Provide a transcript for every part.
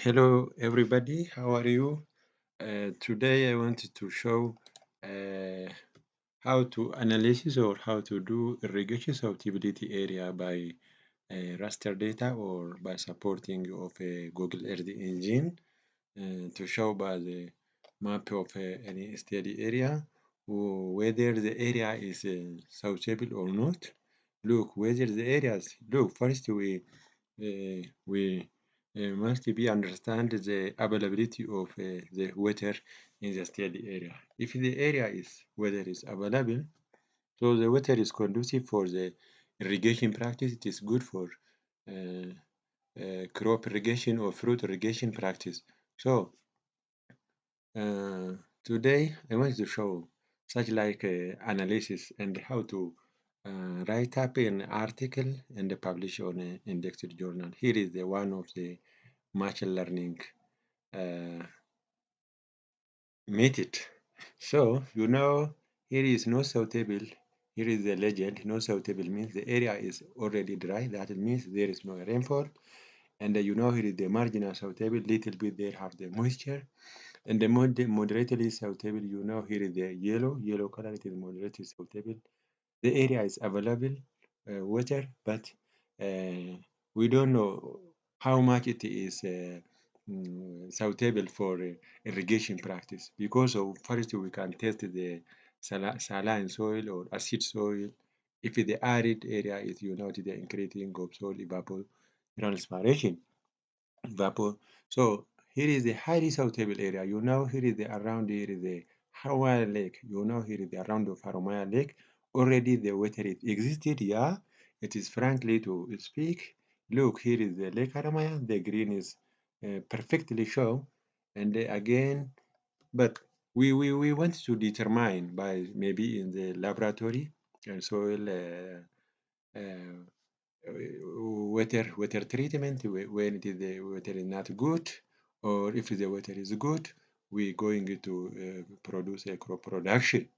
Hello everybody, how are you? Today I wanted to show uh, how to analysis or how to do irrigation suitability area by raster data or by supporting of a Google Earth engine to show by the map of any study area whether the area is suitable or not. Look, whether the areas, look, first we must be understand the availability of the water in the study area. If the area is weather is available, so the water is conducive for the irrigation practice. It is good for uh, crop irrigation or fruit irrigation practice. So uh, today I want to show such like analysis and how to write up an article and publish on an indexed journal. Here is the one of the machine learning uh, method. So here is no suitable. Here is the legend. No suitable means the area is already dry. That means there is no rainfall. And here is the marginal suitable. Little bit there have the moisture. And the moderately suitable. Here is the yellow. Yellow color. It is moderately suitable. The area is available water, but uh, we don't know how much it is suitable for irrigation practice, because of first we can test the saline soil or acid soil. If the arid area is the increasing of soil evapotranspiration vapor. So here is the highly suitable area. Here is the around here is the Haramaya Lake. Here is the around of Haramaya Lake. Already the water it existed, yeah. It is frankly to speak. Look, here is the Lake Haramaya. The green is perfectly shown. And again, but we want to determine by maybe in the laboratory soil water treatment when the water is not good, or if the water is good, we going to produce a crop production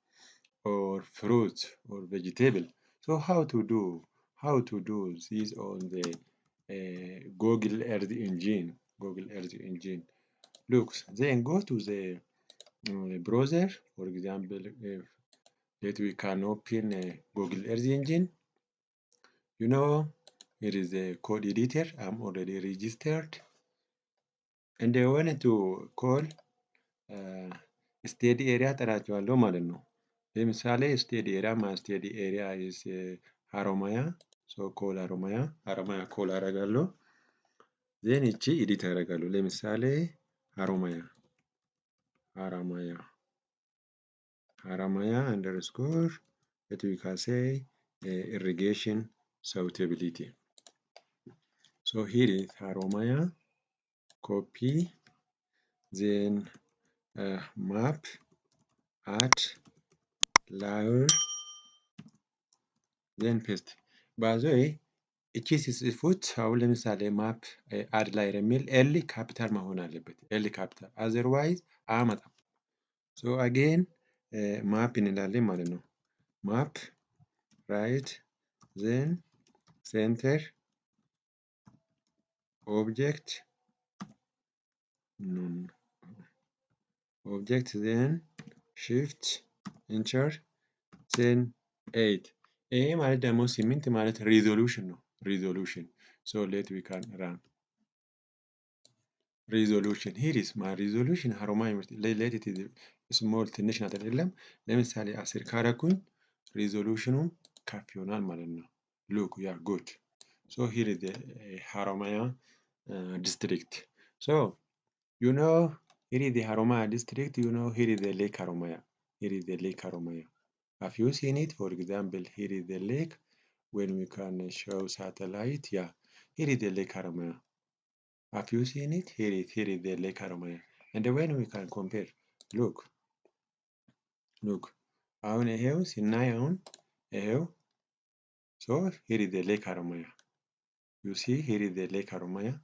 or fruit or vegetable. So how to do this on the Google Earth engine. Google Earth engine. Look, then go to the browser. For example, if that we can open Google Earth engine. Here is the code editor. I'm already registered, and I wanted to call steady area ጠራቸዋለሁ ማለት ነው። ለምሳሌ steady area my steady area is ሀሮማያ so call ሀሮማያ call አደርጋለሁ። then ይቺ edit አደርጋለሁ። ለምሳሌ ሀሮማያ underscore that we can say irrigation suitability. So here is Haromaya, copy, then map, add, layer, then paste. By the way, እቺ ሲጽፉት አሁን ለምሳሌ ማፕ አድ ላየር የሚል ኤል ካፒታል መሆን አለበት። ኤል ካፒታል አዘርዋይዝ አያመጣም። ሶ አጌን ማፕ እንላለን ማለት ነው። ማፕ ራይት ዘን ሴንተር ኦብጀክት then shift enter then 8 ይሄ ማለት ደግሞ 8 ማለት ሪዞሉሽን ነው። ሪዞሉሽን so let we can run ሪዞሉሽን here is my resolution ሀሮማያ let it is small ትንሽ ናት አይደለም። ለምሳሌ 10 ካረኩኝ ሪዞሉሽኑ ከፍ ይሆናል ማለት ነው። look yeah good. So here is the Haramaya district. So here is the Haramaya district. Here is the Lake Haramaya. Here is the Lake Haramaya. Have you seen it? For example, here is the lake. When we can show satellite, yeah, here is the Lake Haramaya. Have you seen it? Here is the Lake Haramaya. And when we can compare, look. አሁን ይሄው ሲናይ አሁን ይሄው so here is the Lake Haramaya. You see, here is the Lake Haramaya.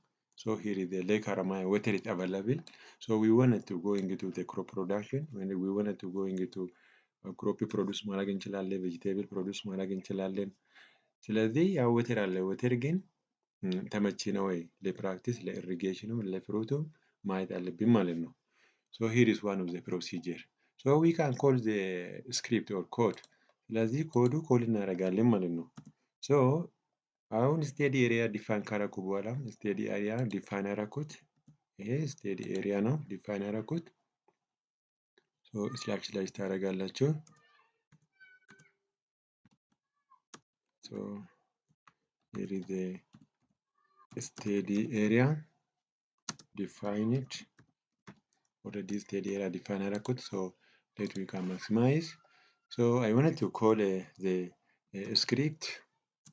So here is the Lake Haramaya. Water is available. So we wanted to go into the crop production. When we wanted to go into crop produce ማድረግ እንችላለን። vegetable produce ማድረግ እንችላለን። ስለዚህ ያው ወተር አለ። ወተር ግን ተመቺ ነው ወይ ለፕራክቲስ ለኢሪጌሽኑ ለፍሩቱ ማየት አለብን ማለት ነው። So here is one of the procedure. So we can call the script or code. ስለዚህ ኮዱ ኮል እናደርጋለን ማለት ነው። So አሁን ስቴዲ ኤሪያ ዲፋይን ካረኩ በኋላ ስቴዲ ኤሪያ ዲፋይን ያረኩት ይሄ ስቴዲ ኤሪያ ነው ዲፋይን ያረኩት። So ስላሽ ታደርጋላችሁ። So here is the steady area defined. Already steady area defined ያረኩት. So let we can maximize. So I wanted to call the script.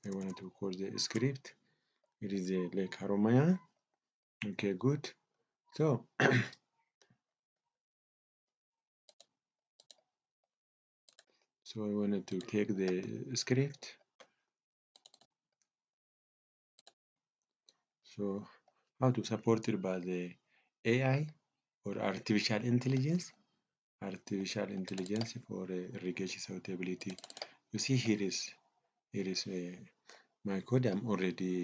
I wanted to call the script. It is Lake Haromaya. Okay, good. So so I wanted to take the script. So how to support it by the AI or artificial intelligence for irrigation suitability. You see here is my code. I'm already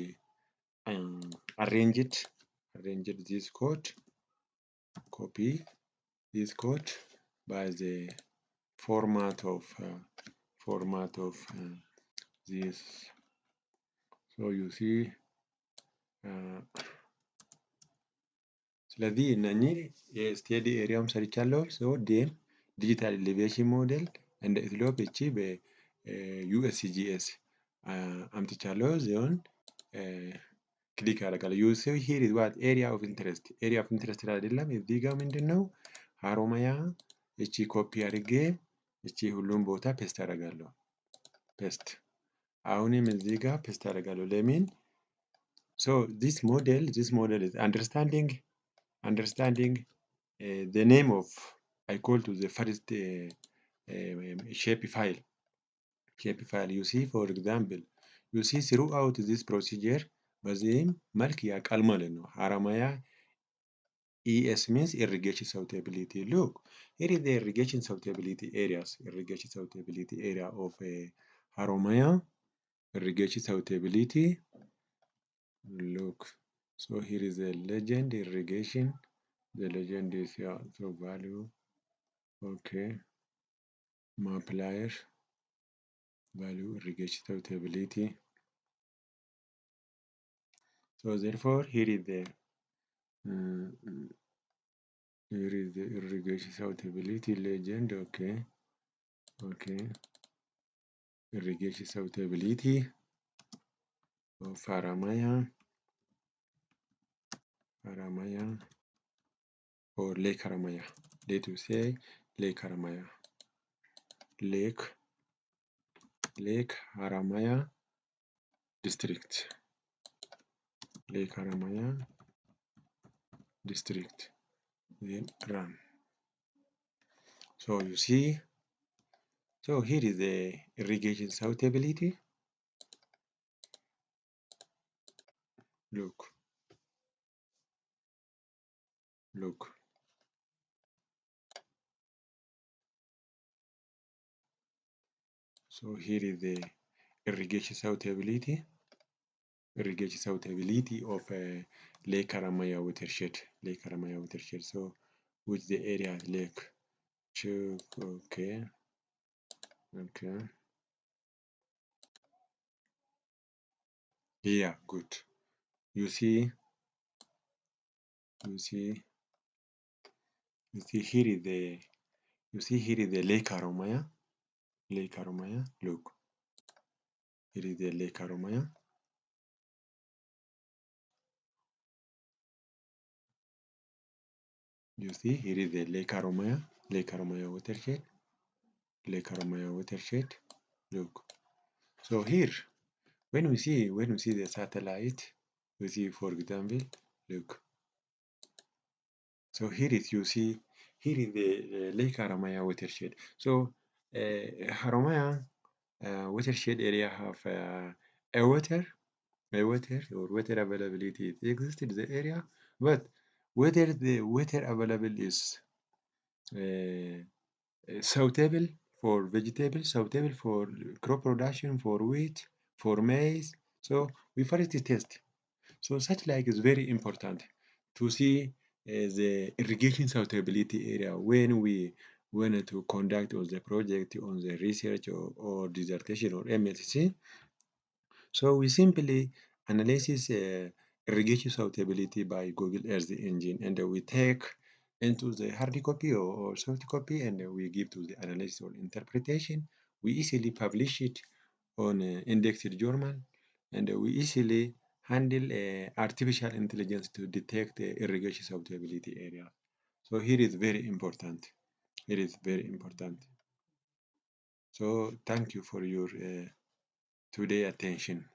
arranged this code. Copy this code by the format of this. So you see ስለዚህ እነኚህ የስቴዲ ኤሪያም ሰርቻለሁ። ሶ ዴን ዲጂታል ኤሌቬሽን ሞዴል እንደ ኢትሎፕ እቺ በዩኤስጂኤስ አምጥቻለሁ። ዚሆን ክሊክ ያደርጋለሁ። ዩ ሲ ሂር ኢዝ ዋት ኤሪያ ኦፍ ኢንትረስት አይደለም። እዚህ ጋር ምንድን ነው ሀሮማያ እቺ ኮፒ አድርጌ እቺ ሁሉም ቦታ ፔስት አደርጋለሁ። ፔስት አሁንም እዚህ ጋር ፔስት አደርጋለሁ። ለምን so this model is understanding the name of I call to the first shape file. You see, for example, you see throughout this procedure በዚህም መልክ ያውቃል ማለት ነው። ሀረማያ ES means irrigation suitability. Look, here is the irrigation suitability areas. Irrigation suitability area of Haromaya. Irrigation suitability. Look, so here is the legend irrigation. The legend is yeah, so value. Okay, multiplier value irrigation suitability. So therefore, here is the irrigation suitability legend. Okay, irrigation suitability of Haramaya or Lake Haramaya. Let us say Lake Haramaya. Lake Haramaya district. Lake Haramaya district. Then run. So you see, so here is the irrigation suitability. Look. So here is the irrigation suitability of Lake Haramaya watershed. So with the area lake. Okay. Yeah, good. You see here is the Lake Haramaya. Look, here is the Lake Haramaya. You see here is the Lake Haramaya watershed. Look, so here when we see the satellite, we see, for example, look. So here is the Lake Haramaya watershed. So Haramaya watershed area have a water or water availability. It exists in the area, but whether the water available is suitable for vegetables, suitable for crop production, for wheat, for maize. So we first test. So such like is very important to see the irrigation suitability area when we wanted to conduct on the project, on the research or dissertation or MSc. So we simply analysis irrigation suitability by Google Earth Engine, and we take into the hard copy or soft copy, and we give to the analysis or interpretation. We easily publish it on indexed journal, and we easily handle artificial intelligence to detect the irrigation suitability area. So here is very important. It is very important. So thank you for your today attention.